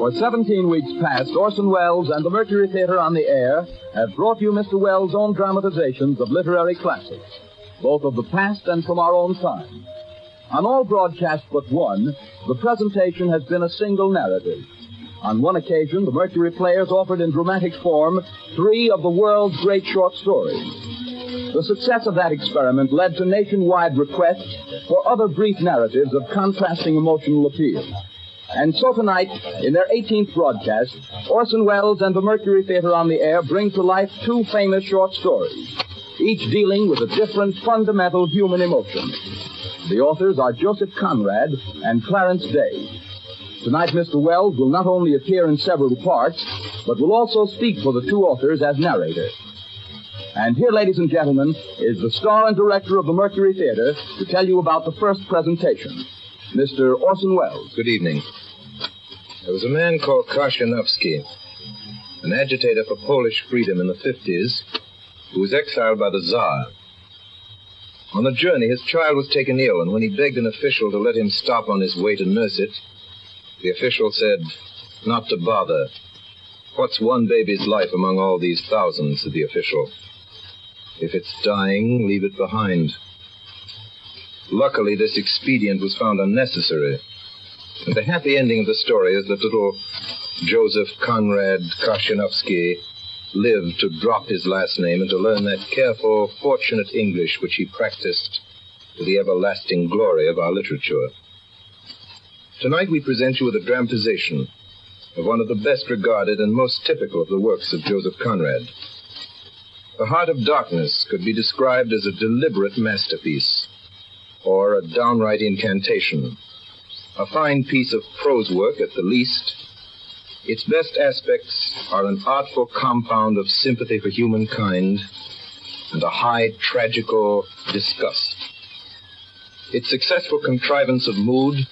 For 17 weeks past, Orson Welles and the Mercury Theater on the Air have brought you Mr. Welles' own dramatizations of literary classics, both of the past and from our own time. On all broadcasts but one, the presentation has been a single narrative. On one occasion, the Mercury players offered in dramatic form 3 of the world's great short stories. The success of that experiment led to nationwide requests for other brief narratives of contrasting emotional appeal. And so tonight, in their 18th broadcast, Orson Welles and the Mercury Theater on the Air bring to life 2 famous short stories, each dealing with a different fundamental human emotion. The authors are Joseph Conrad and Clarence Day. Tonight, Mr. Welles will not only appear in several parts, but will also speak for the 2 authors as narrator. And here, ladies and gentlemen, is the star and director of the Mercury Theater to tell you about the first presentation, Mr. Orson Welles. Good evening. There was a man called Karshanovsky, an agitator for Polish freedom in the 50s, who was exiled by the Tsar. On the journey, his child was taken ill, and when he begged an official to let him stop on his way to nurse it, the official said, "Not to bother. What's one baby's life among all these thousands," said the official. "If it's dying, leave it behind." Luckily, this expedient was found unnecessary, and the happy ending of the story is that little Joseph Conrad Karshanovsky lived to drop his last name and to learn that careful, fortunate English which he practiced to the everlasting glory of our literature. Tonight we present you with a dramatization of one of the best regarded and most typical of the works of Joseph Conrad. The Heart of Darkness could be described as a deliberate masterpiece, or a downright incantation. A fine piece of prose work at the least. Its best aspects are an artful compound of sympathy for humankind and a high tragical disgust. Its successful contrivance of mood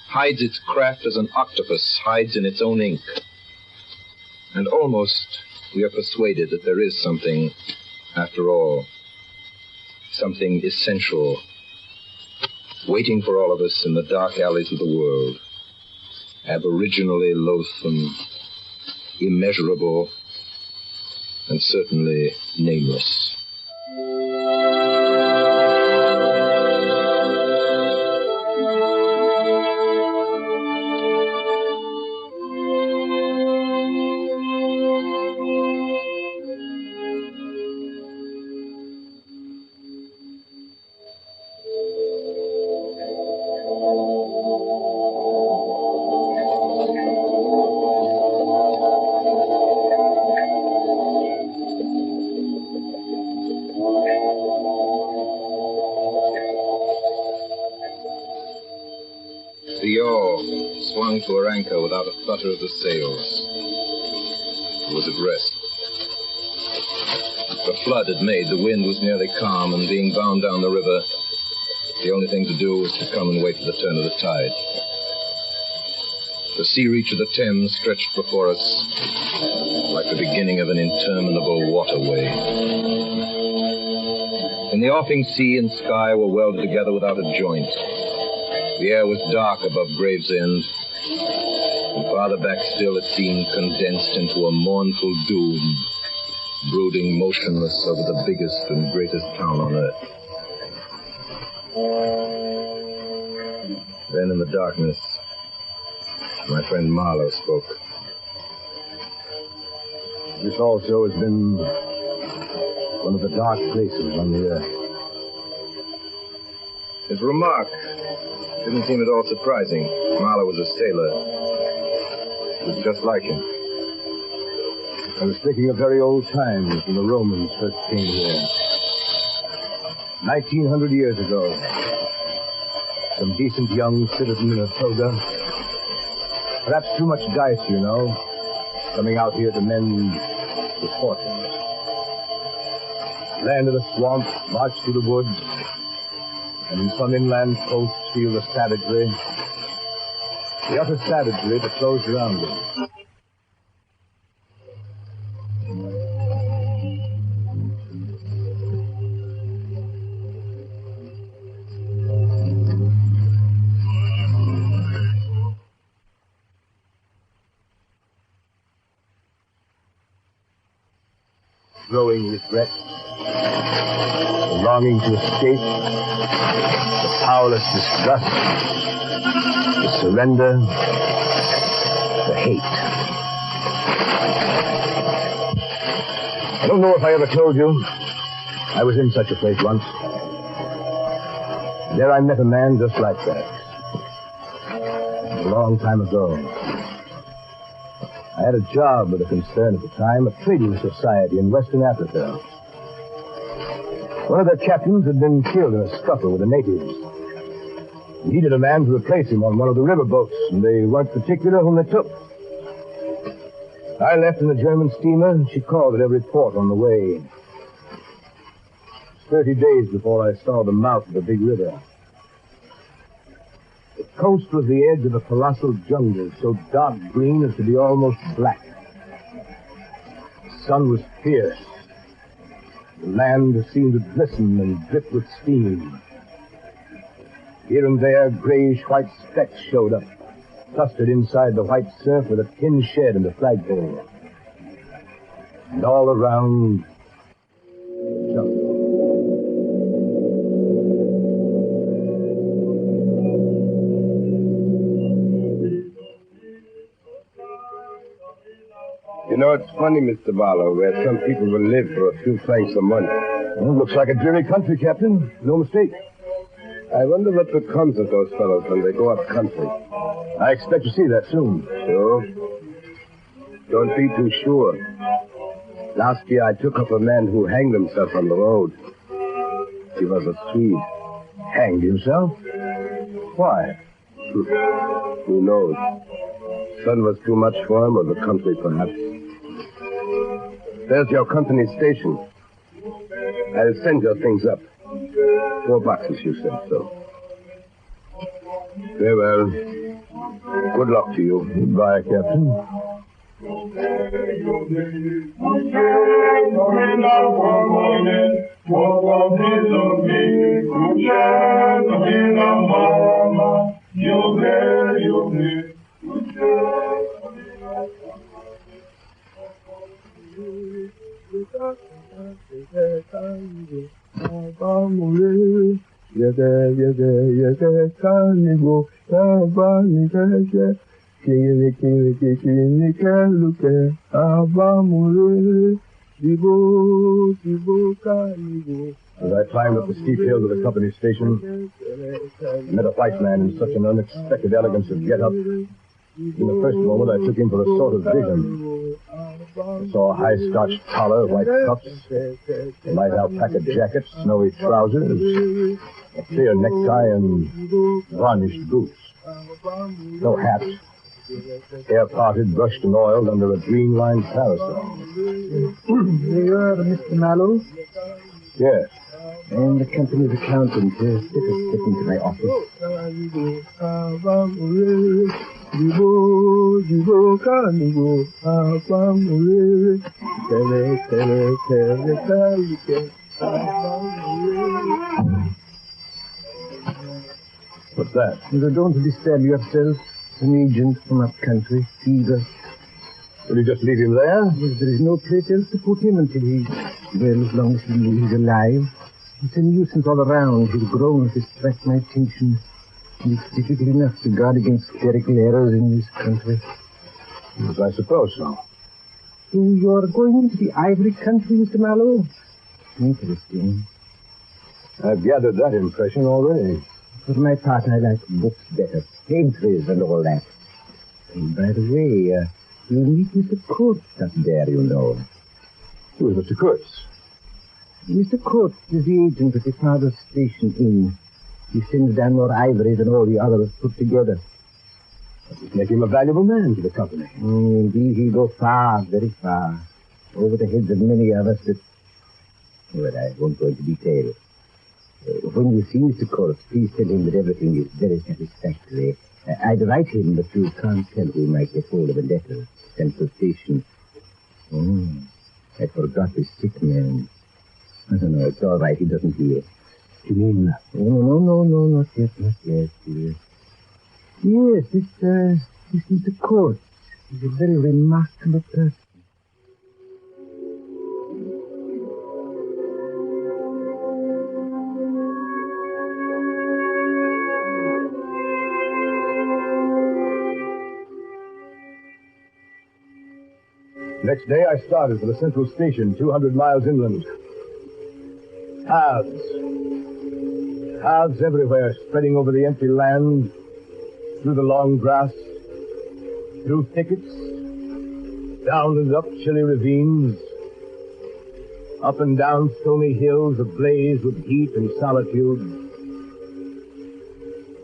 hides its craft as an octopus hides in its own ink. And almost we are persuaded that there is something, after all, something essential, waiting for all of us in the dark alleys of the world, aboriginally loathsome, immeasurable, and certainly nameless. The yawl swung to her anchor without a flutter of the sails. It was at rest. The flood had made, the wind was nearly calm, and being bound down the river, the only thing to do was to come and wait for the turn of the tide. The sea reach of the Thames stretched before us like the beginning of an interminable waterway. In the offing sea and sky were welded together without a joint. The air was dark above Gravesend, and farther back still it seemed condensed into a mournful doom, brooding motionless over the biggest and greatest town on earth. Then in the darkness, my friend Marlowe spoke. This also has been one of the dark places on the earth. His remark didn't seem at all surprising. Marlowe was a sailor. It was just like him. I was thinking of very old times when the Romans first came here. 1900 years ago. Some decent young citizen in a toga. Perhaps too much dice, you know. Coming out here to mend his fortunes. Land of the swamp, march through the woods, and in some inland coast feel the savagery, the utter savagery that flows around him. growing regret, the longing to escape, the powerless disgust, the surrender, the hate. I don't know if I ever told you, I was in such a place once. There I met a man just like that. A long time ago. I had a job with a concern at the time, a trading society in Western Africa. One of their captains had been killed in a scuffle with the natives. He needed a man to replace him on one of the river boats, and they weren't particular whom they took. I left in a German steamer, and she called at every port on the way. 30 days before I saw the mouth of the big river. The coast was the edge of a colossal jungle, so dark green as to be almost black. The sun was fierce. The land seemed to glisten and drip with steam. Here and there, grayish-white specks showed up, clustered inside the white surf with a tin shed and a flagpole. And all around, the jungle. You know, it's funny, Mr. Barlow, where some people will live for a few francs a month. Well, looks like a dreary country, Captain. No mistake. I wonder what becomes of those fellows when they go up country. I expect to see that soon. So? Don't be too sure. Last year I took up a man who hanged himself on the road. He was a Swede. Hanged himself? Why? Who knows? Sun was too much for him, or the country, perhaps. There's your company station. I'll send your things up. $4 you said so. Very well. Good luck to you. Goodbye, Captain. As I climbed up the steep hill to the company station, I met a white man in such an unexpected elegance of get-up. In the first moment, I took him for a sort of vision. I saw a high-starched collar, white cuffs, a light alpaca jacket, snowy trousers, a clear necktie, and varnished boots. No hat. Hair parted, brushed and oiled under a green-lined parasol. Here you are, Mr. Mallow. Yes. And the company's accountant. Step into my office. What's that? You don't disturb yourself. An agent from up country, eager. Will you just leave him there? Well, there is no place else to put him until he's, well, as long as he's alive. It's a nuisance all around. His groans distract my attention. And it's difficult enough to guard against clerical errors in this country. Yes, I suppose so. So you're going into the ivory country, Mr. Mallow? Interesting. I've gathered that impression already. For my part, I like books better. Entries and all that. And by the way, you'll meet Mr. Kurtz up there, you know. Who is Mr. Kurtz? Mr. Kurtz is the agent at the father's station inn. He sends down more ivory than all the others put together. That would make him a valuable man to the company. Indeed, he'll go far, very far. Over the heads of many of us that... Well, I won't go into detail. When you see Mr. Kurtz, please tell him that everything is very satisfactory. I'd write him, but you can't tell who might get hold of a letter. Central Station. I forgot the sick man. I don't know, it's all right, he doesn't hear. You mean... No, not yet, dear. Yes, it's Mr. Kurtz. He's a very remarkable person. Next day, I started for the central station, 200 miles inland. Paths. Paths everywhere, spreading over the empty land, through the long grass, through thickets, down and up chilly ravines, up and down stony hills ablaze with heat and solitude.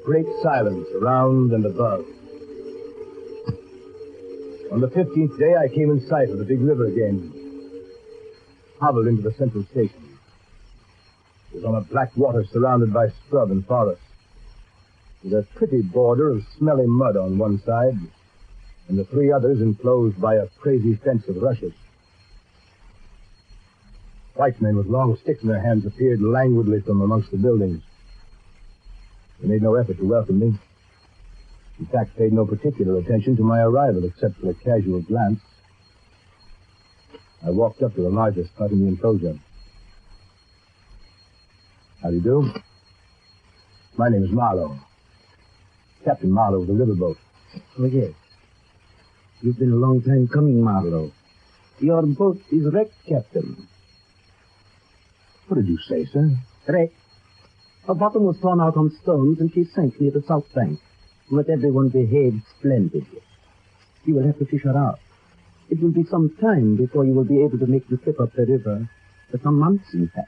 Great silence around and above. On the 15th day, I came in sight of the big river again. Hobbled into the central station. It was on a black water surrounded by scrub and forest, with a pretty border of smelly mud on one side, and the three others enclosed by a crazy fence of rushes. White men with long sticks in their hands appeared languidly from amongst the buildings. They made no effort to welcome me. In fact, paid no particular attention to my arrival, except for a casual glance. I walked up to the largest hut in the enclosure. How do you do? My name is Marlowe. Captain Marlowe of the riverboat. Oh, yes. You've been a long time coming, Marlowe. Your boat is wrecked, Captain. What did you say, sir? Wrecked. Her bottom was torn out on stones, and she sank near the south bank. But everyone behaved splendidly. You will have to fish her out. It will be some time before you will be able to make the trip up the river. For some months, in fact.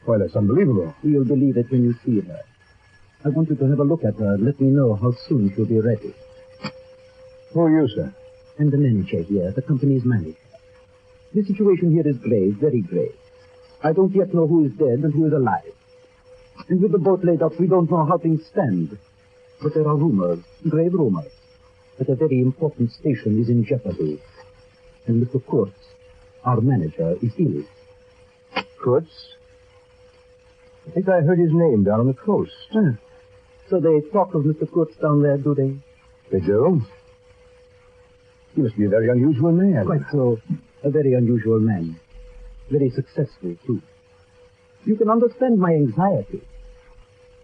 Why, that's unbelievable. You'll believe it when you see her. I want you to have a look at her and let me know how soon she'll be ready. Who are you, sir? I'm the manager here, the company's manager. The situation here is grave, very grave. I don't yet know who is dead and who is alive. And with the boat laid up, we don't know how things stand. But there are rumors, grave rumors, that a very important station is in jeopardy. And Mr. Kurtz, our manager, is ill. Kurtz? I think I heard his name down on the coast. So they talk of Mr. Kurtz down there, do they? They do? He must be a very unusual man. Quite so. A very unusual man. Very successful, too. You can understand my anxiety.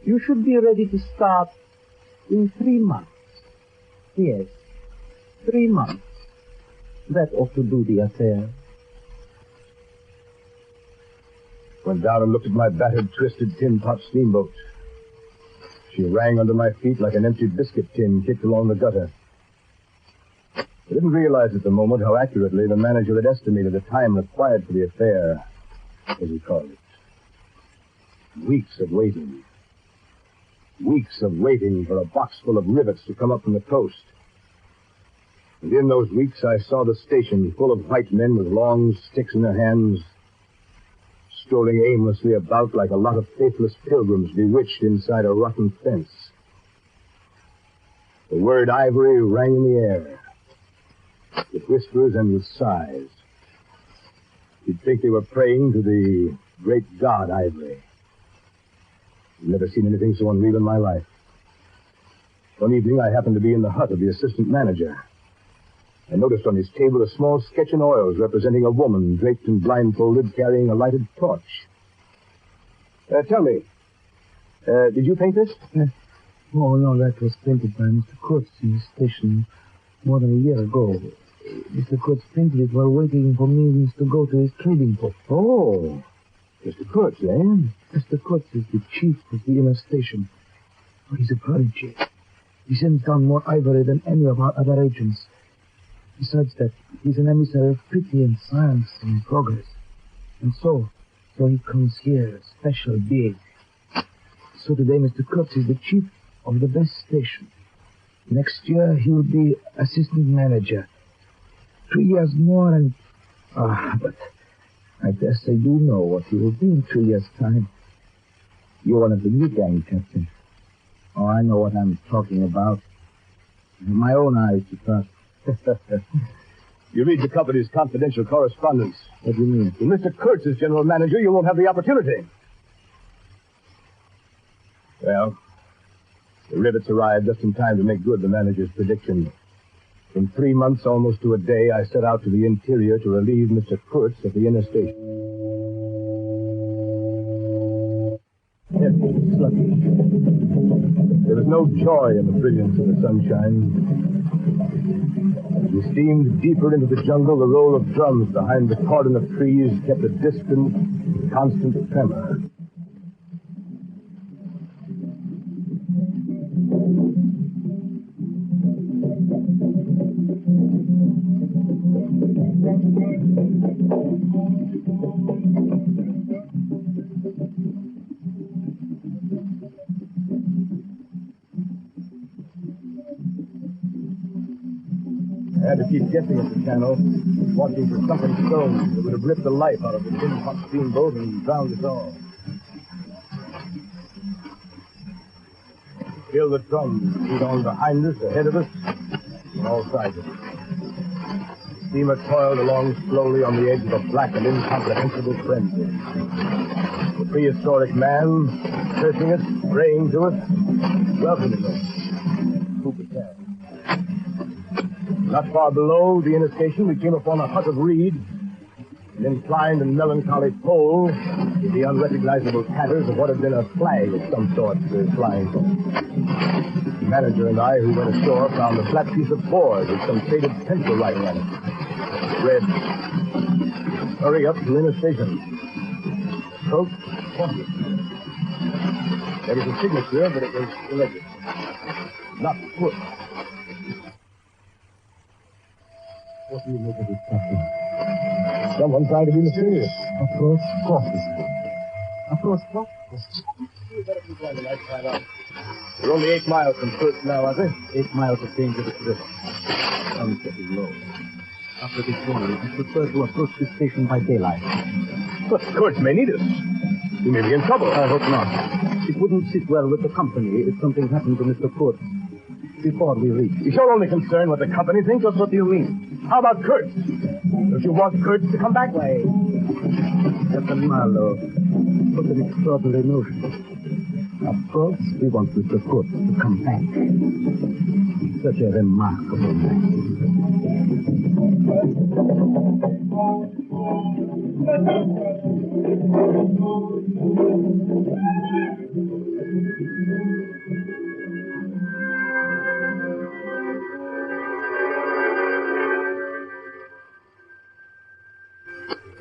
You should be ready to start in 3 months. Yes, 3 months. That ought to do the affair. Went down and looked at my battered, twisted tin pot steamboat. She rang under my feet like an empty biscuit tin kicked along the gutter. I didn't realize at the moment how accurately the manager had estimated the time required for the affair, as he called it. Weeks of waiting. Weeks of waiting for a box full of rivets to come up from the coast. And in those weeks, I saw the station full of white men with long sticks in their hands, strolling aimlessly about like a lot of faithless pilgrims bewitched inside a rotten fence. The word ivory rang in the air, with whispers and with sighs. You'd think they were praying to the great god Ivory. I've never seen anything so unreal in my life. One evening, I happened to be in the hut of the assistant manager. I noticed on his table a small sketch in oils representing a woman draped and blindfolded carrying a lighted torch. Tell me, did you paint this? Oh, no, that was painted by Mr. Kurtz in the station more than a year ago. Mr. Kurtz painted it while waiting for me to go to his trading post. Oh, Mr. Kurtz, eh? Mr. Kurtz is the chief of the inner station. Oh, he's a prodigy. He sends down more ivory than any of our other agents. Besides that, he's an emissary of pity and science and progress. And so he comes here, special, big. So today, Mr. Kurtz is the chief of the best station. Next year, he will be assistant manager. 3 years more and... but I guess I do know what he will be in 3 years' time. You're one of the new gang, Captain. Oh, I know what I'm talking about. My own eyes to trust. You read the company's confidential correspondence. What do you mean? When Mr. Kurtz is general manager, you won't have the opportunity. Well, the rivets arrived just in time to make good the manager's prediction. In 3 months, almost to a day, I set out to the interior to relieve Mr. Kurtz at the inner station. Heavy, sluggish. There was no joy in the brilliance of the sunshine. As we steamed deeper into the jungle, the roll of drums behind the cordon of trees kept a distant, constant tremor. I had to keep guessing at the channel, watching for something stone that would have ripped the life out of the tin hot steamboat and drowned us all. Still the drums beat on behind us, ahead of us, on all sides of us. The steamer toiled along slowly on the edge of a black and incomprehensible frenzy. The prehistoric man, cursing us, praying to us, welcoming us. Who could tell? Not far below the inner station, we came upon a hut of reed, an inclined and melancholy pole with the unrecognizable tatters of what had been a flag of some sort flying. The manager and I, who went ashore, found a flat piece of board with some faded pencil writing on it. It read, "Hurry up to inner station. Coach, Coffee." There was a signature, but it was illegible. Not put. What do you make of this, Captain? Someone trying to be mysterious. Approach coffee. Approach coffee. You better keep on the night side out. We're only 8 miles from Perth now, aren't we? 8 miles of dangerous river. Sun's getting low. After this morning, I prefer to approach the station by daylight. But Kurtz may need us. He may be in trouble. I hope not. It wouldn't sit well with the company if something happened to Mr. Kurtz before we reach. Is your only concern what the company thinks, or what do you mean? How about Kurtz? Don't you want Kurtz to come back? Why, Captain Marlowe, what an extraordinary notion. Of course, we want Mr. Kurtz to come back. Such a remarkable man.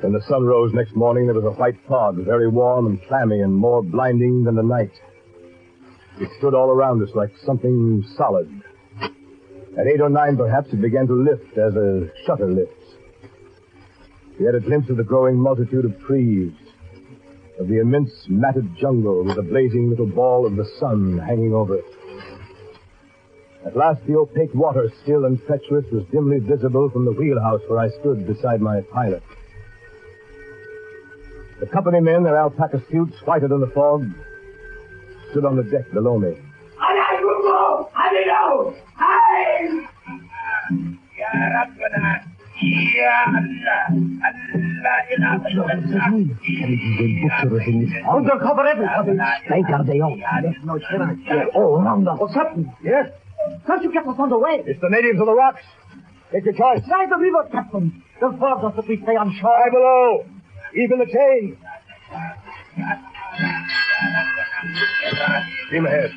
When the sun rose next morning, there was a white fog, very warm and clammy and more blinding than the night. It stood all around us like something solid. At 8 or 9, perhaps, it began to lift as a shutter lifts. We had a glimpse of the growing multitude of trees, of the immense matted jungle with a blazing little ball of the sun hanging over it. At last, the opaque water, still and treacherous, was dimly visible from the wheelhouse where I stood beside my pilot. The company men, their alpaca suits whiter than the fog, stood on the deck below me. Undercover everybody. They got their own. No chance. All around us. What's happened? Yes? Can't you get us on the way? It's the natives of the rocks. Take your choice. Try the river, Captain. They'll force us if we stay on shore. Lie below. Even the chain. Steam ahead.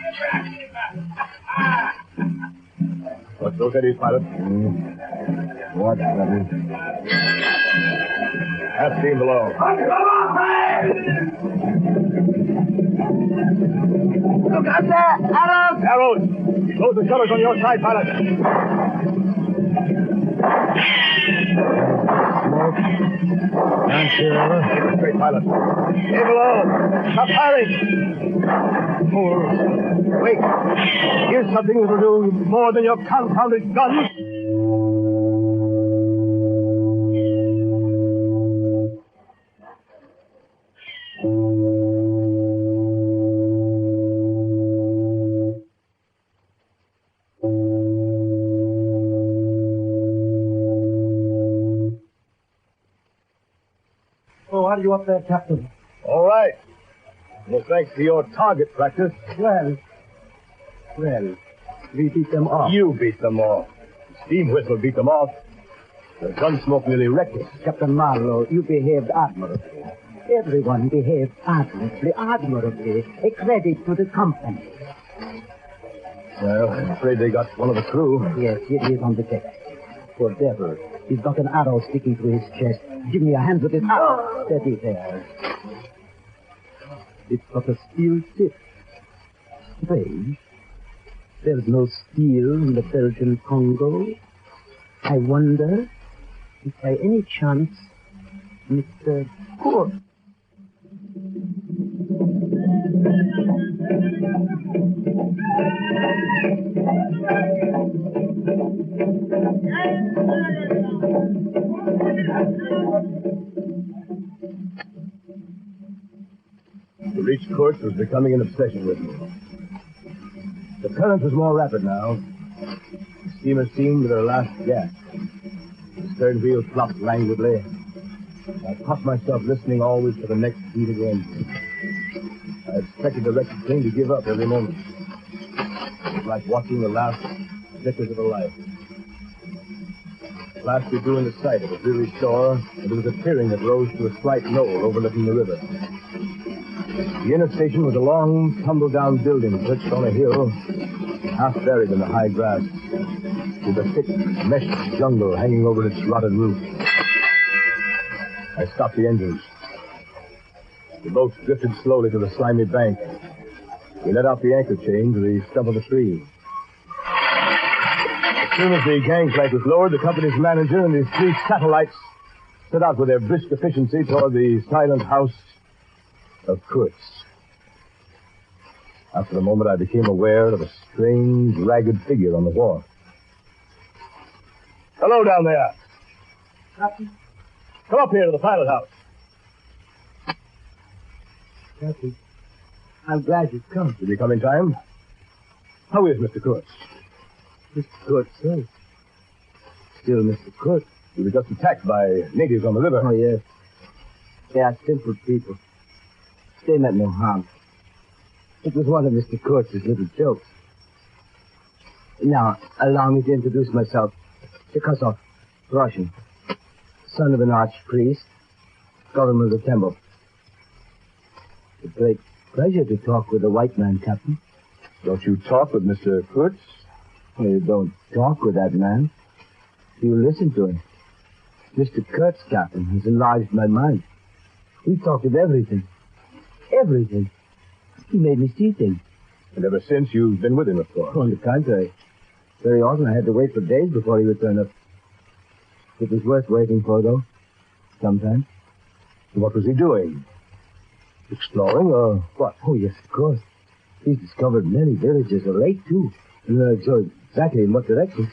What's those eddies, pilot? What, brother? Half steam below. Look up there! Arrows! Arrows! Close the shutters on your side, pilot. Smoke. Answer. Straight, pilot. Stay below. Stop firing. Fools. Wait. Here's something that will do more than your confounded guns. Oh, are you up there, Captain? All right. Well, thanks to your target practice. Well, we beat them off. You beat them off. Steam whistle beat them off. The gun smoke nearly wrecked us. Captain Marlowe, you behaved admirably. Everyone behaved admirably. A credit to the company. Well, I'm afraid they got one of the crew. Yes, it is on the deck. Poor devil. He's got an arrow sticking through his chest. Give me a hand with it. Ah, steady there. It's got a steel tip. Strange. There's no steel in the Belgian Congo. I wonder if by any chance Mr. Court. To reach Kurtz was becoming an obsession with me. The current was more rapid now. The steamer seemed at her last gasp. The stern wheel flopped languidly. I caught myself listening always for the next beat of the engine. I expected the wretched thing to give up every moment. It was like watching the last flickers of a life. At last we drew into sight of a dreary shore, and there was a clearing that rose to a slight knoll overlooking the river. The inner station was a long, tumble-down building perched on a hill, half buried in the high grass, with a thick, meshed jungle hanging over its rotted roof. I stopped the engines. The boat drifted slowly to the slimy bank. We let out the anchor chain to the stump of a tree. As soon as the gangplank was lowered, the company's manager and his 3 satellites set out with their brisk efficiency toward the silent house of Kurtz. After a moment, I became aware of a strange, ragged figure on the wharf. Hello down there. Captain? Come up here to the pilot house. Captain, I'm glad you've come. Did you come in time? How is Mr. Kurtz? Mr. Kurtz, sir. Still Mr. Kurtz. He was just attacked by natives on the river. Oh, yes. They are simple people. They meant no harm. It was one of Mr. Kurtz's little jokes. Now, allow me to introduce myself. Chekasov, Russian. Son of an archpriest. Governor of the temple. It's a great pleasure to talk with a white man, Captain. Don't you talk with Mr. Kurtz? Well, you don't talk with that man. You listen to him. Mr. Kurtz, Captain, has enlarged my mind. We talked of everything. Everything. He made me see things. And ever since, you've been with him, of course. On the contrary. Very often I had to wait for days before he would turn up. It was worth waiting for, though. Sometimes. What was he doing? Exploring, or what? Oh, yes, of course. He's discovered many villages, a lake, too. And so exactly in what direction.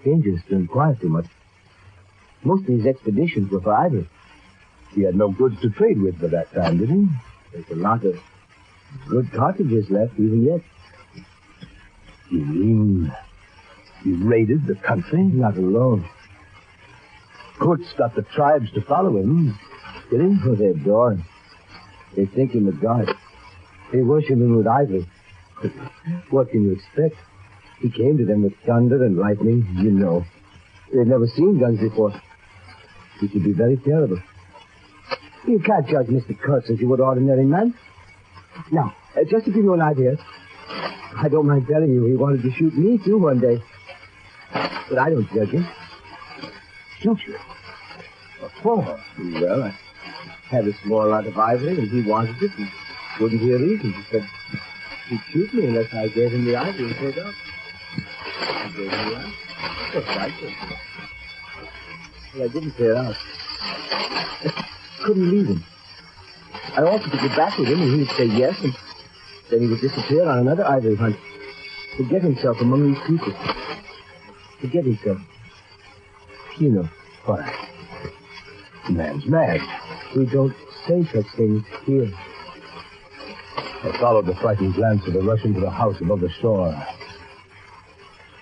Dangerous to inquire too much. Most of his expeditions were for ivory. He had no goods to trade with by that time, did he? There's a lot of good cartridges left, even yet. You mean he raided the country? Not alone. Kurtz got the tribes to follow him. Did he? Oh, they adore him. They think him a god. They worship him with ivory. What can you expect? He came to them with thunder and lightning, you know. They've never seen guns before. It could be very terrible. You can't judge Mr. Kurtz as you would ordinary man. Now, just to give you an idea, I don't mind telling you he wanted to shoot me, too, one day. But I don't judge him. Shoot you? What for? Well, I had a small lot of ivory, and he wanted it, and wouldn't hear reason. He said he'd shoot me unless I gave him the ivory and paid up. I gave him the ivory. Just like it. Well, I didn't pay it out. I couldn't leave him. I offered to get back with him, and he would say yes, and then he would disappear on another ivory hunt. Forget himself among these people. Forget himself. You know. What? The man's mad. We don't say such things here. I followed the frightened glance of the Russian to the house above the shore.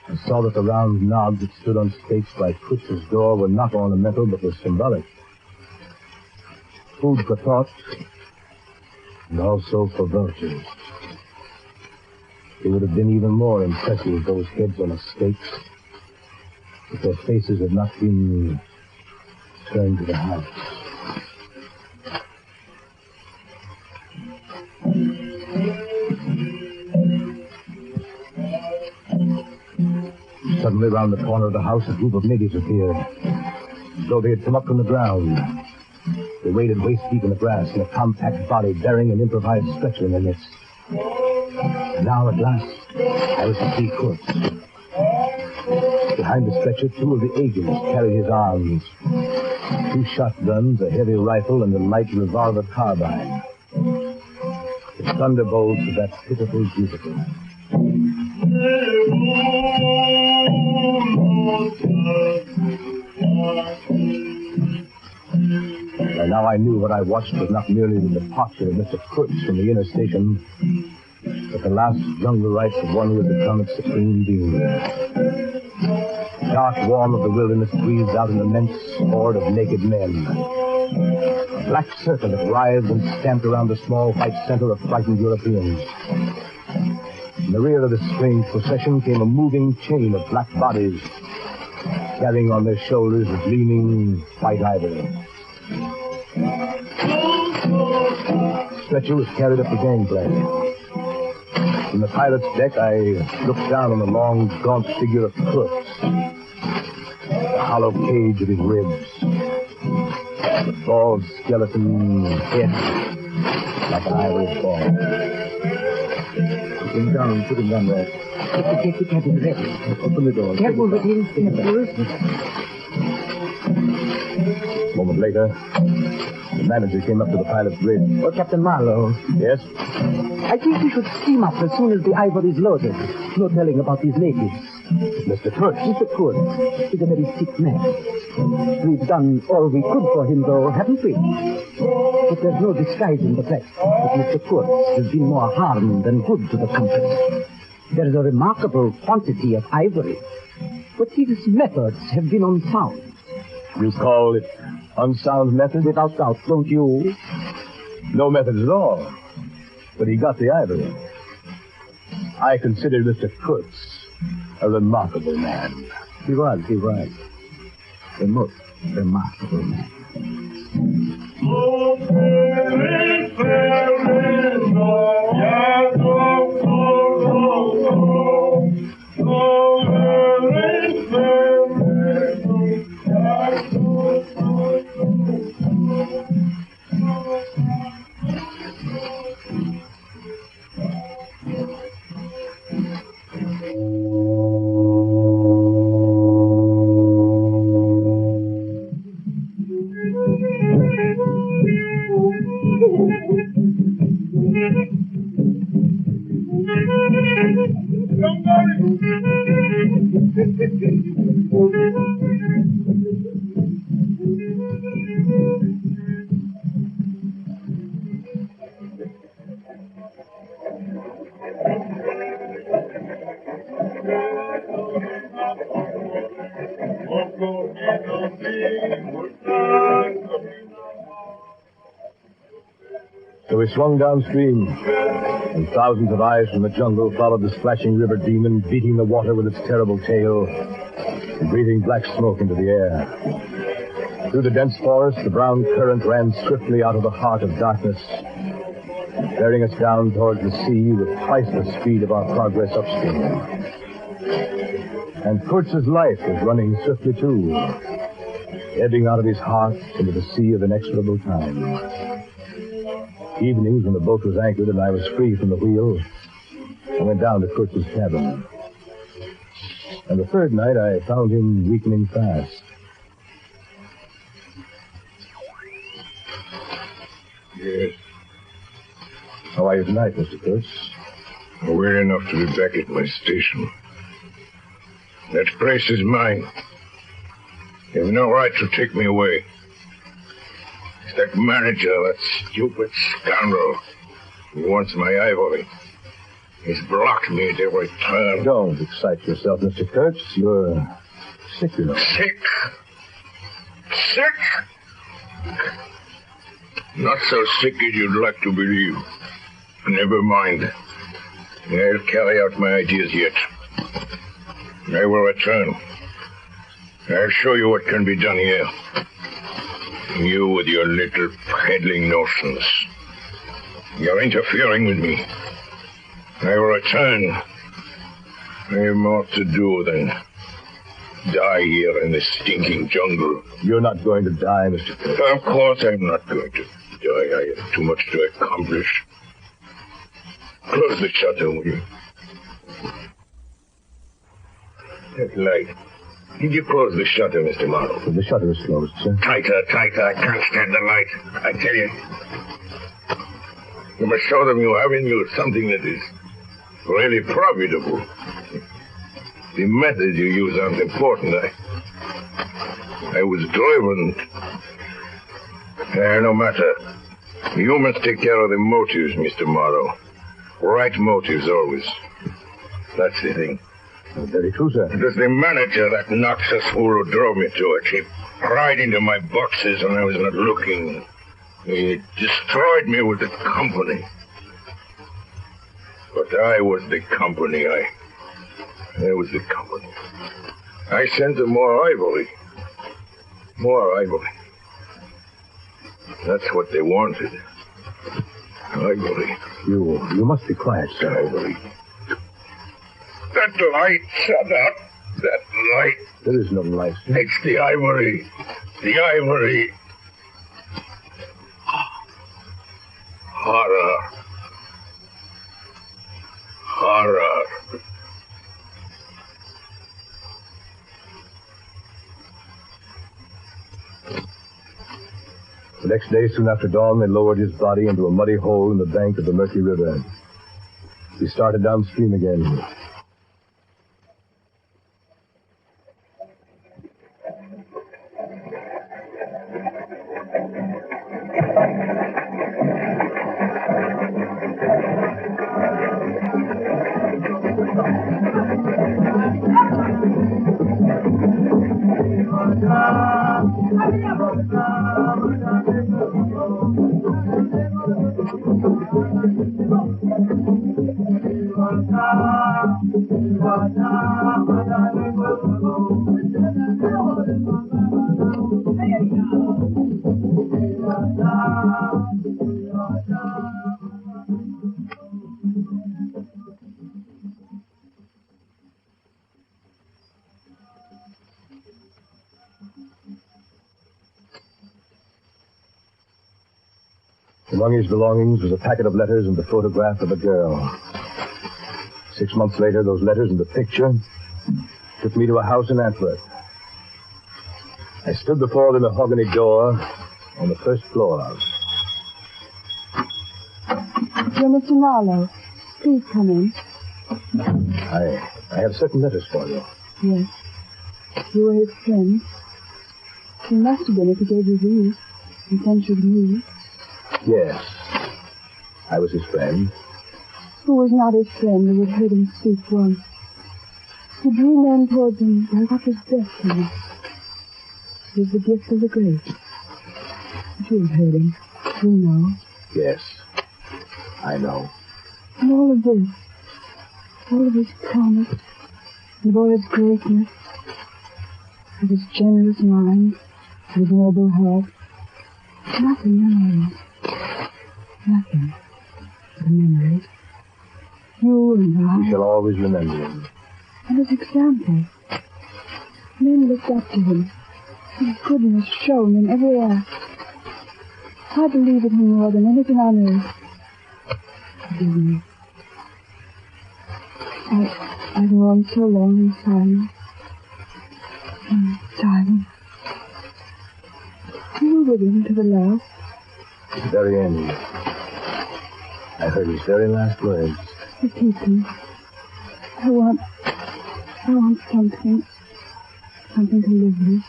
I saw that the round knobs that stood on stakes by Kurtz's door were not ornamental, but were symbolic. Food for thought, and also for vultures. They would have been even more impressive, those heads on the stakes, if their faces had not been turned to the house. Suddenly, round the corner of the house, a group of natives appeared, as though they had come up from the ground. They waded waist deep in the grass, in a compact body bearing an improvised stretcher in their midst. And now, at last, I was to see Kurtz. Behind the stretcher, two of the agents carried his arms. 2 shotguns, a heavy rifle, and a light revolver carbine. The thunderbolts of that pitiful beautiful. And now I knew what I watched was not merely the departure of Mr. Kurtz from the inner station, but the last jungle rites of one who had become its supreme being. Dark warm of the wilderness breathed out an immense horde of naked men. A black serpent that writhed and stamped around the small white center of frightened Europeans. In the rear of this strange procession came a moving chain of black bodies, carrying on their shoulders a gleaming white ivory. The stretcher was carried up the gangplank. From the pilot's deck, I looked down on the long, gaunt figure of Kurtz. The hollow cage of his ribs. The bald skeleton head like an ivory ball. Put him down there. Get the cabin ready. Open the door. Careful with him. A moment later, the manager came up to the pilot's bridge. Oh, Captain Marlowe. Yes? I think we should steam up as soon as the ivory is loaded. No telling about these natives. Mr. Kurtz. Mr. Kurtz is a very sick man. We've done all we could for him, though, haven't we? But there's no disguising the fact that Mr. Kurtz has been more harm than good to the company. There's a remarkable quantity of ivory, but his methods have been unsound. You call it unsound methods? Without doubt, don't you? No methods at all. But he got the ivory. I consider Mr. Kurtz a remarkable man. He was. A most remarkable man. So we swung downstream, and thousands of eyes from the jungle followed the splashing river demon, beating the water with its terrible tail, and breathing black smoke into the air. Through the dense forest, the brown current ran swiftly out of the heart of darkness, bearing us down towards the sea with twice the speed of our progress upstream. And Kurtz's life was running swiftly, too, ebbing out of his heart into the sea of inexorable time. Evenings, when the boat was anchored and I was free from the wheel, I went down to Kurtz's cabin. And the third night, I found him weakening fast. Yes. How are you tonight, Mr. Kurtz? Well enough to be back at my station. That place is mine. You have no right to take me away. It's that manager, that stupid scoundrel, who wants my ivory. He's blocked me at every turn. Don't excite yourself, Mr. Kurtz. You're sick, you know. Sick? Sick? Not so sick as you'd like to believe. Never mind. I'll carry out my ideas yet. I will return. I'll show you what can be done here. You with your little peddling notions. You're interfering with me. I will return. I have more to do than die here in this stinking jungle. You're not going to die, Mr. Kirk. Of course I'm not going to die. I have too much to accomplish. Close the shutter, will you? That light. Did you close the shutter, Mr. Marlowe? The shutter is closed, sir. Tighter, tighter. I can't stand the light. I tell you. You must show them you have in you something that is really profitable. The methods you use aren't important. I was driven. No matter. You must take care of the motives, Mr. Morrow. Right motives always. That's the thing. Very true, sir. It was the manager, that noxious fool who drove me to it. He pried into my boxes when I was not looking. He destroyed me with the company. But I was the company. I was the company. I sent them more ivory. More ivory. That's what they wanted. Ivory. You must be quiet, sir. Ivory. That light, shut up. That light. There is no light, sir. It's the ivory. The ivory. Horror. Horror. The next day, soon after dawn, they lowered his body into a muddy hole in the bank of the Mercury River. He started downstream again. Among his belongings was a packet of letters and the photograph of a girl. 6 months later, those letters and the picture took me to a house in Antwerp. I stood before the mahogany door on the first floor. Dear Mr. Marlowe, please come in. I have certain letters for you. Yes. You were his friend. He must have been if he gave you these and sent you to me. Yes. I was his friend. Who was not his friend who had heard him speak once? Who drew men towards him like what was best in him? It was the gift of the great. You have heard him. You know. Yes. I know. And all of this, all of his promise, and of all his greatness, of his generous mind, of his noble heart, nothing remains. Nothing but memories. You and I. We shall always remember him. And his example. Men looked up to him. His goodness shone in every act. I believe in him more than anything on earth. Forgive me. I've gone so long in silence. In silence. You were with him to the last. At the very end. I heard his very last words. Repeat them. I want something to live with.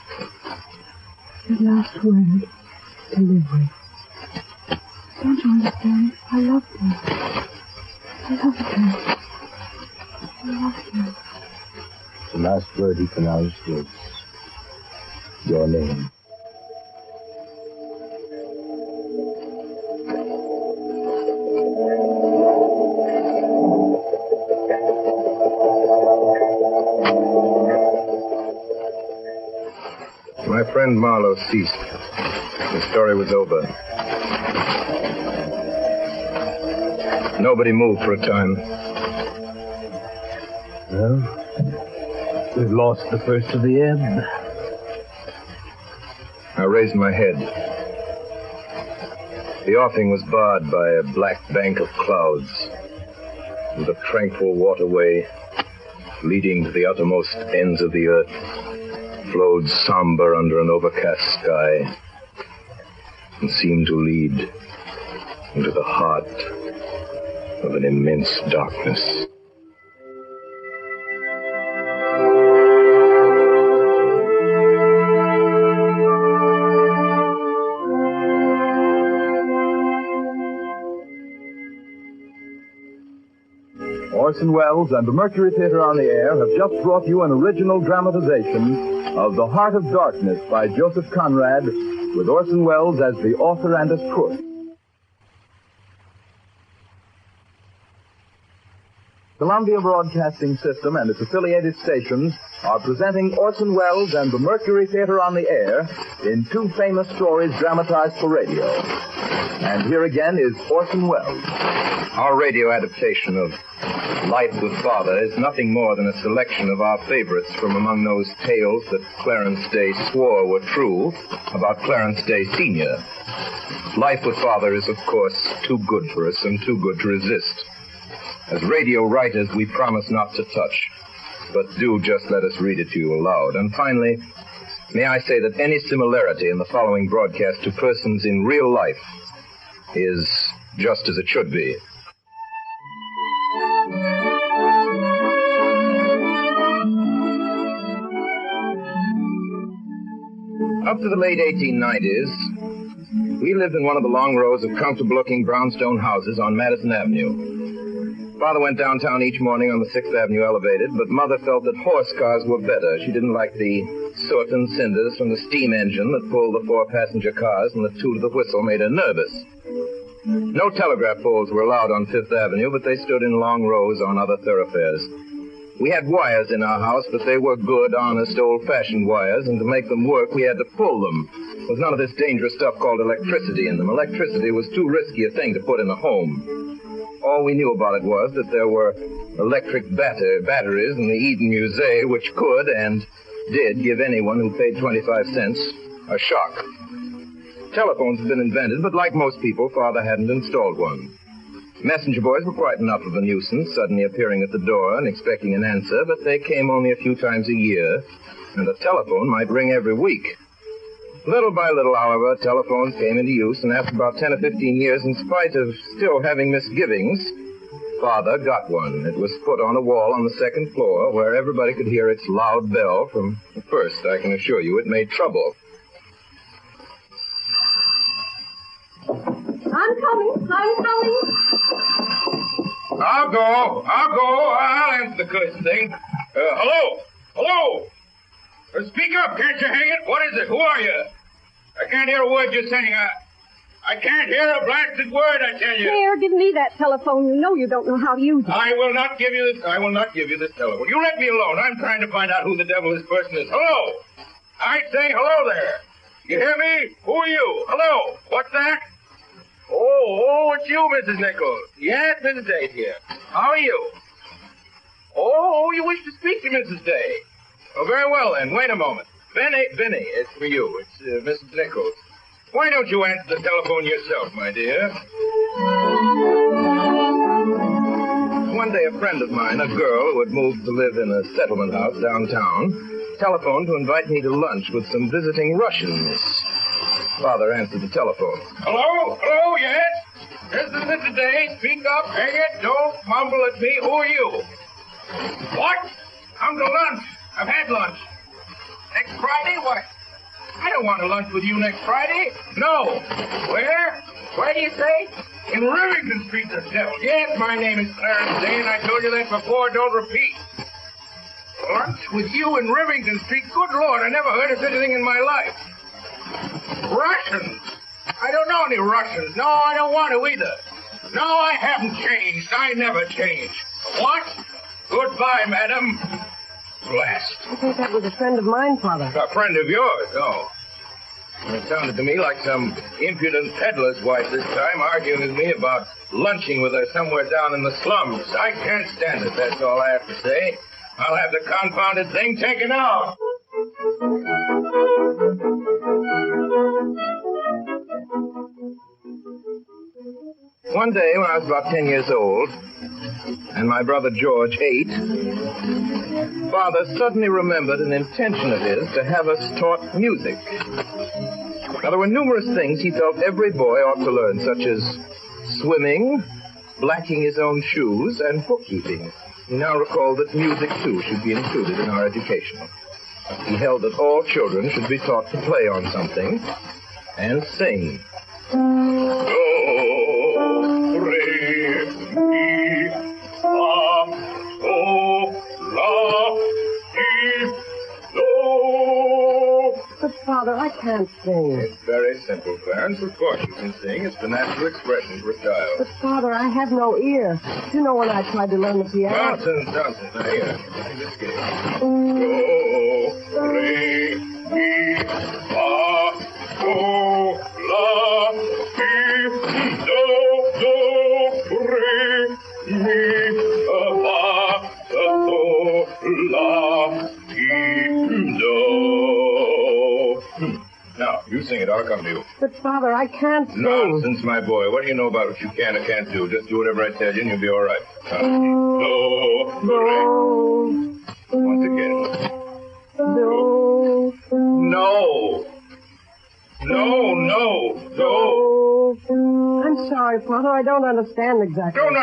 His last word to live with. Don't you understand? I loved him. I loved him. I loved him. The last word he pronounced was your name. My friend Marlowe ceased. The story was over. Nobody moved for a time. Well, We've lost the first of the ebb. I raised my head. The offing was barred by a black bank of clouds, with a tranquil waterway leading to the uttermost ends of the earth flowed somber under an overcast sky and seemed to lead into the heart of an immense darkness. Orson Welles and the Mercury Theater on the Air have just brought you an original dramatization of The Heart of Darkness by Joseph Conrad, with Orson Welles as the author and as Kurth. Columbia Broadcasting System and its affiliated stations are presenting Orson Welles and the Mercury Theater on the Air in two famous stories dramatized for radio. And here again is Orson Welles. Our radio adaptation of Life with Father is nothing more than a selection of our favorites from among those tales that Clarence Day swore were true about Clarence Day Sr. Life with Father is, of course, too good for us and too good to resist. As radio writers, we promise not to touch, but do just let us read it to you aloud. And finally, may I say that any similarity in the following broadcast to persons in real life is just as it should be. Up to the late 1890s, we lived in one of the long rows of comfortable-looking brownstone houses on Madison Avenue. Father went downtown each morning on the 6th Avenue elevated, but Mother felt that horse cars were better. She didn't like the soot and cinders from the steam engine that pulled the 4-passenger cars, and the toot of the whistle made her nervous. No telegraph poles were allowed on 5th Avenue, but they stood in long rows on other thoroughfares. We had wires in our house, but they were good, honest, old-fashioned wires, and to make them work, we had to pull them. There was none of this dangerous stuff called electricity in them. Electricity was too risky a thing to put in a home. All we knew about it was that there were electric batteries in the Eden Museum which could and did give anyone who paid 25 cents a shock. Telephones had been invented, but like most people, Father hadn't installed one. Messenger boys were quite enough of a nuisance, suddenly appearing at the door and expecting an answer, but they came only a few times a year, and the telephone might ring every week. Little by little, however, telephones came into use, and after about 10 or 15 years, in spite of still having misgivings, Father got one. It was put on a wall on the 2nd floor, where everybody could hear its loud bell from the first. I can assure you it made trouble. I'm coming. I'll go. I'll answer the cursed thing. Hello? Speak up, can't you, hang it? What is it? Who are you? I can't hear a word you're saying. I can't hear a blasted word, I tell you. Here, give me that telephone. You know you don't know how to use it. I will not give you this telephone. You let me alone. I'm trying to find out who the devil this person is. Hello? I say hello there. You hear me? Who are you? Hello? What's that? Oh, it's you, Mrs. Nichols. Yes, Mrs. Day here. How are you? Oh, you wish to speak to Mrs. Day. Oh, very well, then. Wait a moment. Benny, it's for you. It's Mrs. Nichols. Why don't you answer the telephone yourself, my dear? One day, a friend of mine, a girl who had moved to live in a settlement house downtown, telephoned to invite me to lunch with some visiting Russians. Father answered the telephone. Hello, yes? This is Mrs. Day. Speak up, hang it. Don't mumble at me. Who are you? What? Come to lunch. I've had lunch. Next Friday? What? I don't want to lunch with you next Friday. No. Where? Where do you say? In Rivington Street, the devil. Yes, my name is Clarence Day, and I told you that before. Don't repeat. Lunch with you in Rivington Street? Good Lord, I never heard of such a thing in my life. Russians? I don't know any Russians. No, I don't want to either. No, I haven't changed. I never change. What? Goodbye, madam. Blast. I think that was a friend of mine, Father. A friend of yours? Oh. It sounded to me like some impudent peddler's wife this time, arguing with me about lunching with her somewhere down in the slums. I can't stand it, that's all I have to say. I'll have the confounded thing taken out. One day, when I was about 10 years old, and my brother George 8, Father suddenly remembered an intention of his to have us taught music. Now, there were numerous things he felt every boy ought to learn, such as swimming, blacking his own shoes, and bookkeeping. He now recalled that music, too, should be included in our education. He held that all children should be taught to play on something and sing. Do, re, mi, fa, sol, la, ti, do. But, Father, I can't sing. It's very simple, Clarence. Of course you can sing. It's the natural expression for a child. But, Father, I have no ear. You know when I tried to learn the piano. Nonsense. Now, here. Sing this game. Do, re, mi, fa, sol, la, ti, do, re, mi, fa, sol, la, ti, do. Now, you sing it. I'll come to you. But, Father, I can't sing. Nonsense, my boy. What do you know about what you can or can't do? Just do whatever I tell you and you'll be all right. Do, re. Once again. Do. No. No. I'm sorry, Father. I don't understand exactly. Don't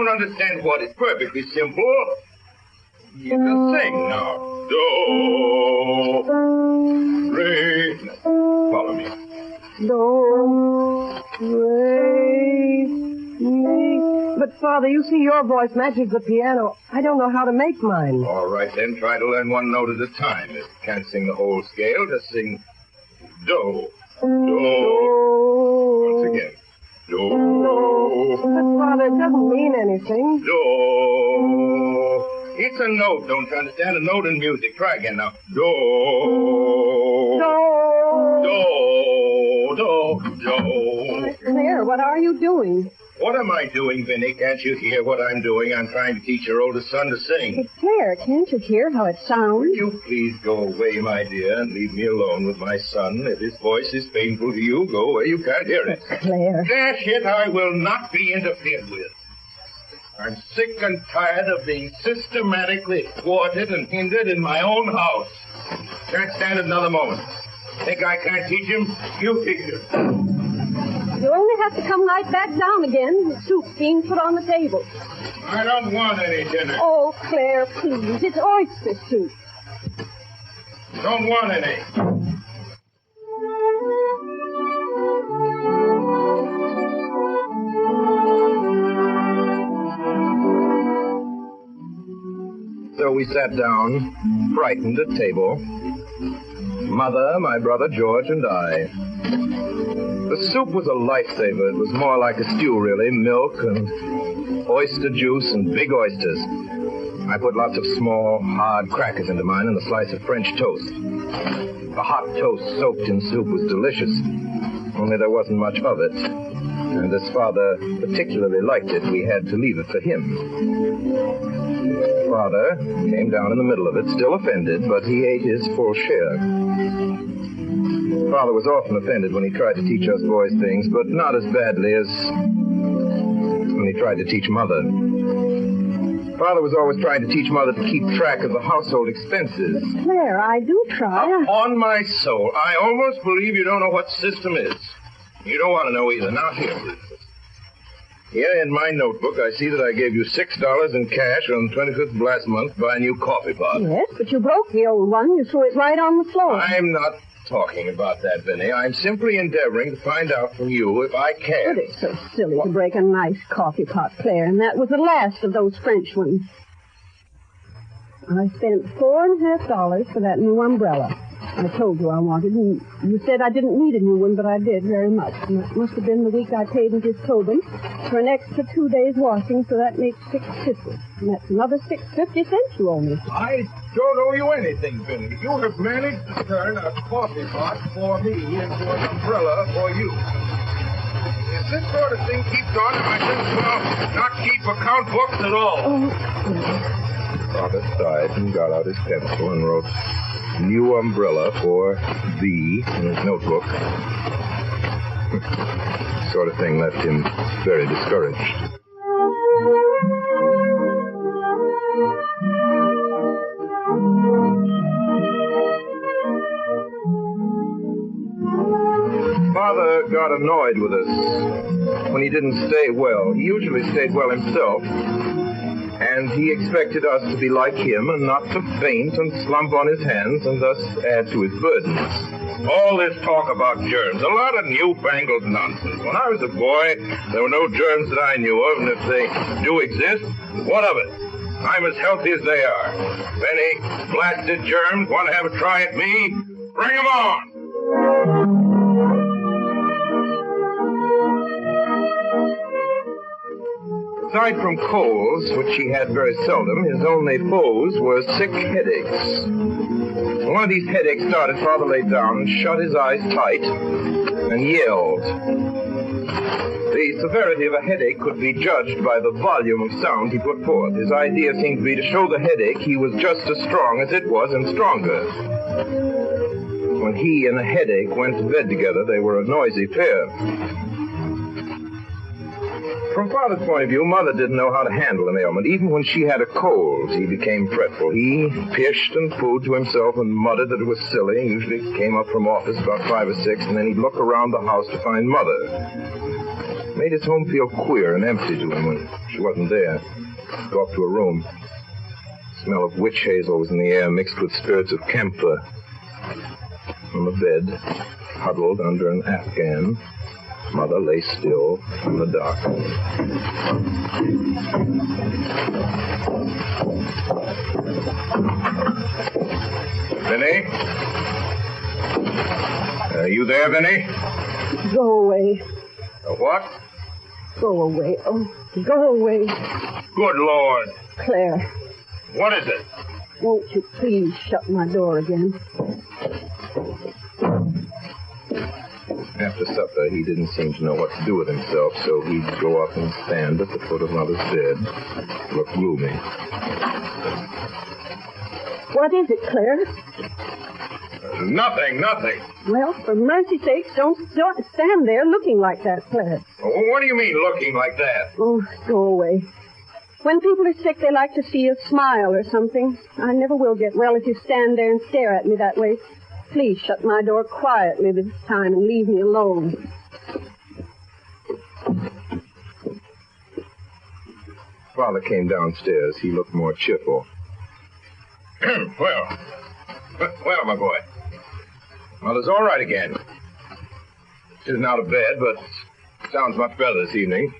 understand what? It's perfectly simple. You can sing now. Do, re. Follow me. Do, re, mi. But, Father, you see your voice matches the piano. I don't know how to make mine. All right, then. Try to learn one note at a time. If you can't sing the whole scale, just sing do. Once again. Do. But, Father, it doesn't mean anything. Do. It's a note, don't you understand? A note in music. Try again now. Do. Do. Claire, what are you doing? What am I doing, Vinny? Can't you hear what I'm doing? I'm trying to teach your oldest son to sing. But, Claire, can't you hear how it sounds? Will you please go away, my dear, and leave me alone with my son? If his voice is painful to you, go away. You can't hear it. Claire. Dash it, I will not be interfered with. I'm sick and tired of being systematically thwarted and hindered in my own house. Can't stand it another moment. Think I can't teach him? You teach him. You only have to come right back down again. The soup's being put on the table. I don't want any dinner. Oh, Claire, please. It's oyster soup. Don't want any. So we sat down, frightened at table. Mother, my brother George, and I. The soup was a lifesaver. It was more like a stew, really. Milk and oyster juice and big oysters. I put lots of small, hard crackers into mine and a slice of French toast. The hot toast soaked in soup was delicious, only there wasn't much of it. And as Father particularly liked it, we had to leave it for him. Father came down in the middle of it, still offended, but he ate his full share. Father was often offended when he tried to teach us boys things, but not as badly as when he tried to teach Mother. Father was always trying to teach Mother to keep track of the household expenses. Claire, I do try. On my soul, I almost believe you don't know what system is. You don't want to know either. Now, here, for instance. Here in my notebook, I see that I gave you $6 in cash on the 25th of last month to buy a new coffee pot. Yes, but you broke the old one. You threw it right on the floor. I'm not talking about that, Vinny. I'm simply endeavoring to find out from you if I can. But it's so silly to break a nice coffee pot, Claire, and that was the last of those French ones. I spent $4.50 for that new umbrella. I told you I wanted, and you said I didn't need a new one, but I did very much. And it must have been the week I paid Mrs. Tobin for an extra 2 days washing, so that makes $6.50. And that's another 6.50 cents you owe me. I don't owe you anything, Vinny. You have managed to turn a coffee pot for me into an umbrella for you. If this sort of thing keeps on, I just will not keep account books at all. Oh, Father sighed and got out his pencil and wrote new umbrella for B in his notebook. Sort of thing left him very discouraged. Father got annoyed with us when he didn't stay well. He usually stayed well himself, and he expected us to be like him and not to faint and slump on his hands and thus add to his burdens. All this talk about germs, a lot of newfangled nonsense. When I was a boy, there were no germs that I knew of, and if they do exist, what of it? I'm as healthy as they are. If any blasted germs want to have a try at me, bring them on. Aside from colds, which he had very seldom, his only foes were sick headaches. When one of these headaches started, Father lay down and shut his eyes tight and yelled. The severity of a headache could be judged by the volume of sound he put forth. His idea seemed to be to show the headache he was just as strong as it was and stronger. When he and a headache went to bed together, they were a noisy pair. From Father's point of view, Mother didn't know how to handle an ailment. Even when she had a cold, he became fretful. He pished and pooed to himself and muttered that it was silly. He usually came up from office about 5 or 6, and then he'd look around the house to find Mother. It made his home feel queer and empty to him when she wasn't there. He'd go up to her room. The smell of witch hazel was in the air, mixed with spirits of camphor. On the bed, huddled under an Afghan, Mother lay still in the dark. Vinny? Are you there, Vinny? Go away. What? Go away. Oh, go away. Good Lord. Claire, What is it? won't you please shut my door again? After supper, he didn't seem to know what to do with himself, so he'd go up and stand at the foot of Mother's bed, look gloomy. What is it, Claire? Nothing. Well, for mercy's sake, don't stand there looking like that, Claire. What do you mean, looking like that? Oh, go away. When people are sick, they like to see a smile or something. I never will get well if you stand there and stare at me that way. Please shut my door quietly this time and leave me alone. Father came downstairs. He looked more cheerful. Well, my boy. Mother's all right again. She isn't out of bed, but sounds much better this evening.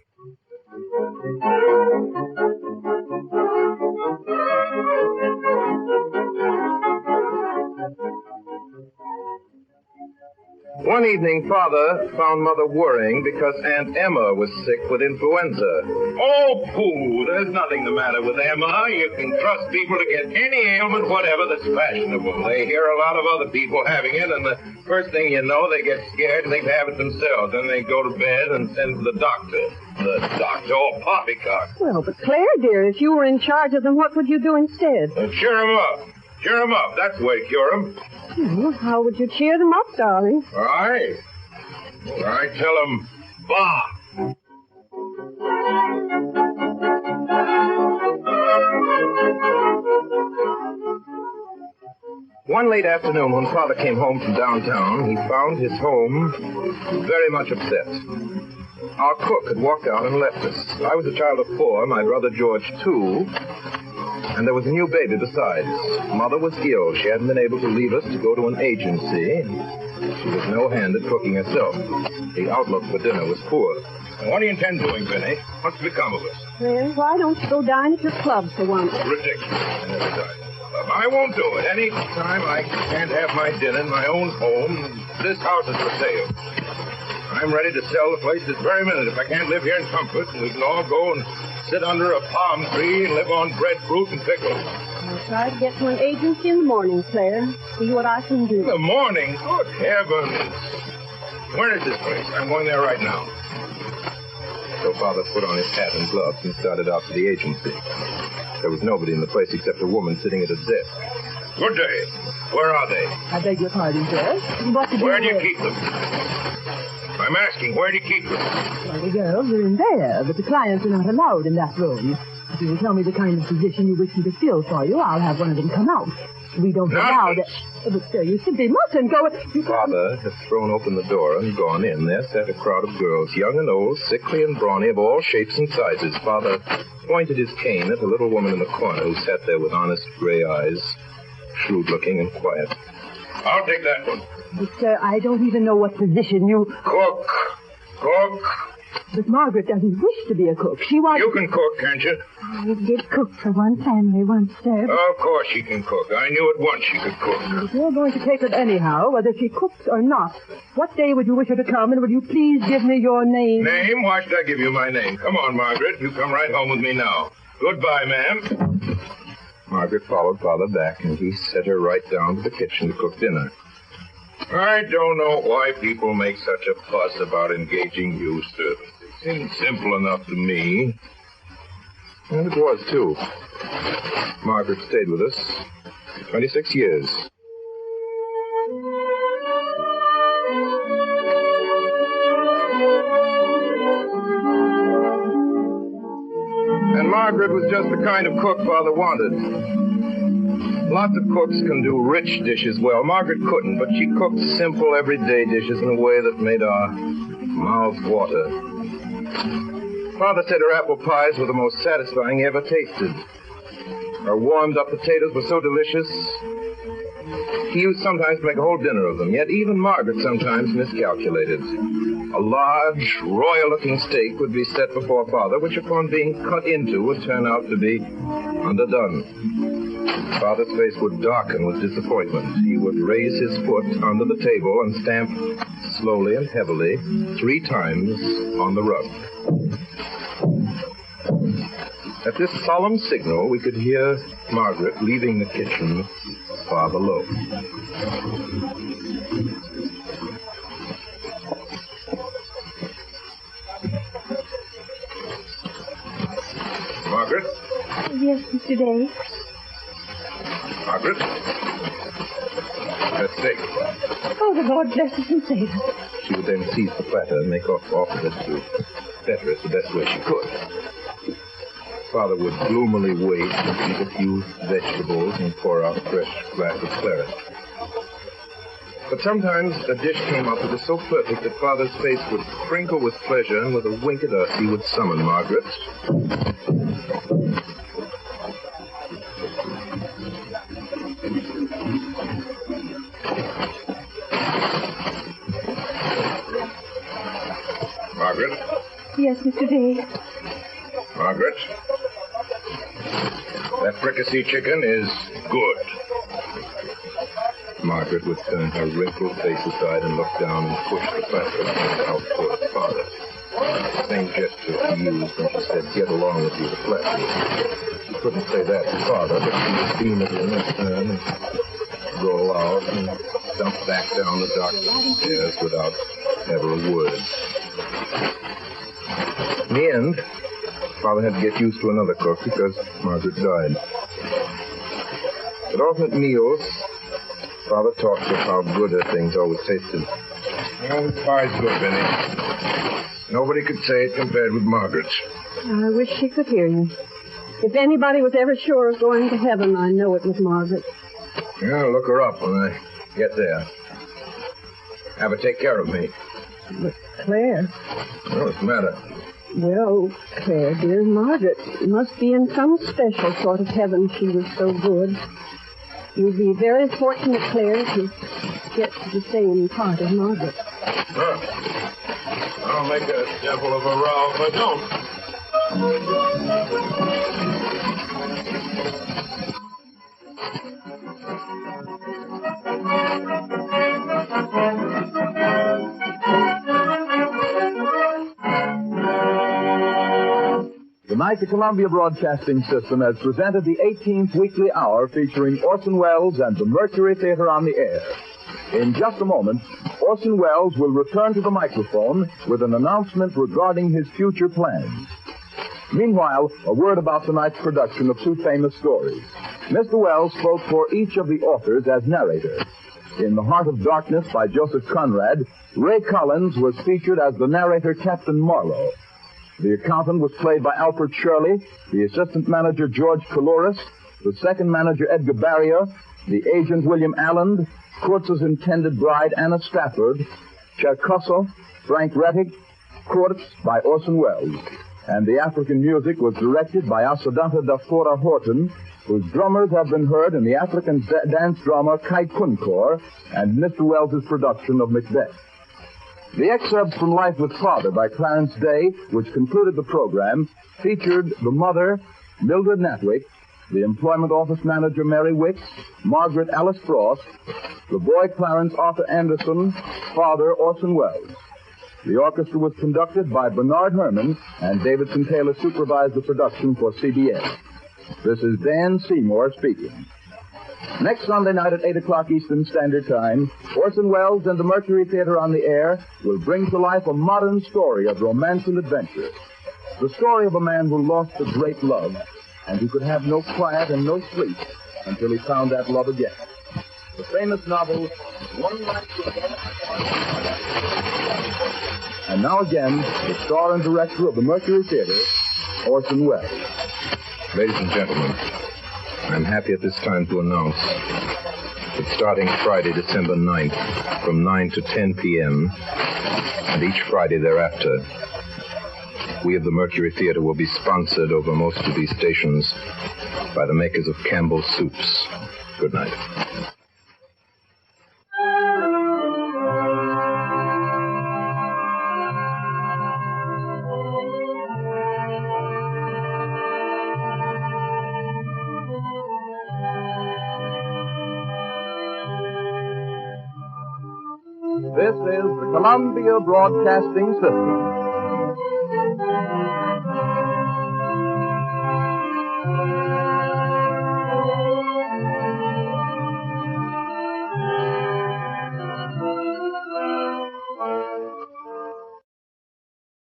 One evening, Father found Mother worrying because Aunt Emma was sick with influenza. Oh, pooh, there's nothing the matter with Emma. You can trust people to get any ailment whatever that's fashionable. They hear a lot of other people having it, and the first thing you know, they get scared and they have it themselves. Then they go to bed and send for the doctor. The doctor, oh, poppycock. Well, but Claire, dear, if you were in charge of them, what would you do instead? Cheer 'em up. Cheer 'em up. That's the way to cure 'em. Well, how would you cheer them up, darling? All right. Tell 'em, bah. One late afternoon, when Father came home from downtown, he found his home very much upset. Our cook had walked out and left us. I was a child of 4, my brother George 2, and there was a new baby besides. Mother was ill. She hadn't been able to leave us to go to an agency. She was no hand at cooking herself. The outlook for dinner was poor. What do you intend doing, Vinny? What's to become of us? Well, why don't you go dine at your club for once? Ridiculous. I never died. I won't do it. Any time I can't have my dinner in my own home, this house is for sale. I'm ready to sell the place this very minute if I can't live here in comfort, and we can all go and sit under a palm tree and live on breadfruit and pickles. I'll try to get to an agency in the morning, Claire. See what I can do. In the morning? Good heavens. Where is this place? I'm going there right now. So Father put on his hat and gloves and started out for the agency. There was nobody in the place except a woman sitting at a desk. Good day. Where are they? I beg your pardon, sir. Where do you keep them? I'm asking, where do you keep them? Well, the girls are in there, but the clients are not allowed in that room. If you will tell me the kind of position you wish me to fill for you, I'll have one of them come out. We don't allow that. But, sir, you simply mustn't go. Father had thrown open the door and gone in. There sat a crowd of girls, young and old, sickly and brawny, of all shapes and sizes. Father pointed his cane at a little woman in the corner who sat there with honest gray eyes, shrewd-looking and quiet. I'll take that one. But, sir, I don't even know what position you... Cook. Cook. But Margaret doesn't wish to be a cook. She wants... You can cook, can't you? I did cook for one family once, sir. Of course she can cook. I knew at once she could cook. If you're going to take her anyhow, whether she cooks or not, what day would you wish her to come, and would you please give me your name? Name? Why should I give you my name? Come on, Margaret. You come right home with me now. Goodbye, ma'am. Margaret followed Father back, and he set her right down to the kitchen to cook dinner. I don't know why people make such a fuss about engaging you servants. It seems simple enough to me. And it was, too. Margaret stayed with us 26 years. And Margaret was just the kind of cook Father wanted. Lots of cooks can do rich dishes well. Margaret couldn't, but she cooked simple, everyday dishes in a way that made our mouths water. Father said her apple pies were the most satisfying he ever tasted. Her warmed-up potatoes were so delicious, he used sometimes to make a whole dinner of them. Yet even Margaret sometimes miscalculated. A large, royal-looking steak would be set before Father, which upon being cut into would turn out to be underdone. Father's face would darken with disappointment. He would raise his foot under the table and stamp slowly and heavily 3 times on the rug. At this solemn signal, we could hear Margaret leaving the kitchen far below. Margaret? Yes, Mr. Day. Margaret? That steak. Oh, the Lord bless us and save us. She would then seize the platter and make off with it to better it the best way she could. Father would gloomily wait and eat a few vegetables and pour out a fresh glass of claret. But sometimes a dish came up that was so perfect that Father's face would crinkle with pleasure, and with a wink at us, he would summon Margaret. Margaret? Yes, Mr. Day. Margaret? That fricassee chicken is good. Margaret would turn her wrinkled face aside and look down and push the platter out toward Father. The same gesture she used when she said, "Get along with you," the platter. She couldn't say that to Father, but she would beam it in and turn and roll out and dump back down the dark stairs without ever a word. In the end, Father had to get used to another cook because Margaret died. At alternate meals, Father talked of how good her things always tasted. Well, the pie's good, Benny. Nobody could say it compared with Margaret's. I wish she could hear you. If anybody was ever sure of going to heaven, I know it was Margaret. Yeah, look her up when I get there. Have her take care of me. But Claire... What's the matter? Well, Claire, dear, Margaret must be in some special sort of heaven. She was so good. You'll be very fortunate, Claire, to get to the same part as Margaret. Huh. I'll make a devil of a row if I don't. Tonight, the Columbia Broadcasting System has presented the 18th Weekly Hour featuring Orson Welles and the Mercury Theater on the Air. In just a moment, Orson Welles will return to the microphone with an announcement regarding his future plans. Meanwhile, a word about tonight's production of two famous stories. Mr. Welles spoke for each of the authors as narrator. In The Heart of Darkness by Joseph Conrad, Ray Collins was featured as the narrator Captain Marlowe. The accountant was played by Alfred Shirley, the assistant manager George Coulouris, the second manager Edgar Barrier, the agent William Allen, Kurtz's intended bride Anna Stafford, Cherkosso, Frank Rettig, Kurtz by Orson Welles. And the African music was directed by Asadanta Dafora Horton, whose drummers have been heard in the African dance drama Kai Kunkor and Mr. Wells's production of Macbeth. The excerpts from Life with Father by Clarence Day, which concluded the program, featured the mother, Mildred Natwick, the employment office manager Mary Wicks, Margaret Alice Frost, the boy Clarence Arthur Anderson, father Orson Welles. The orchestra was conducted by Bernard Herrmann, and Davidson Taylor supervised the production for CBS. This is Dan Seymour speaking. Next Sunday night at 8 o'clock Eastern Standard Time, Orson Welles and the Mercury Theater on the Air will bring to life a modern story of romance and adventure. The story of a man who lost a great love and who could have no quiet and no sleep until he found that love again. The famous novel, One Night Together. And now again, the star and director of the Mercury Theater, Orson Welles. Ladies and gentlemen, I'm happy at this time to announce that starting Friday, December 9th, from 9 to 10 p.m., and each Friday thereafter, we of the Mercury Theater will be sponsored over most of these stations by the makers of Campbell's Soups. Good night. This is the Columbia Broadcasting System.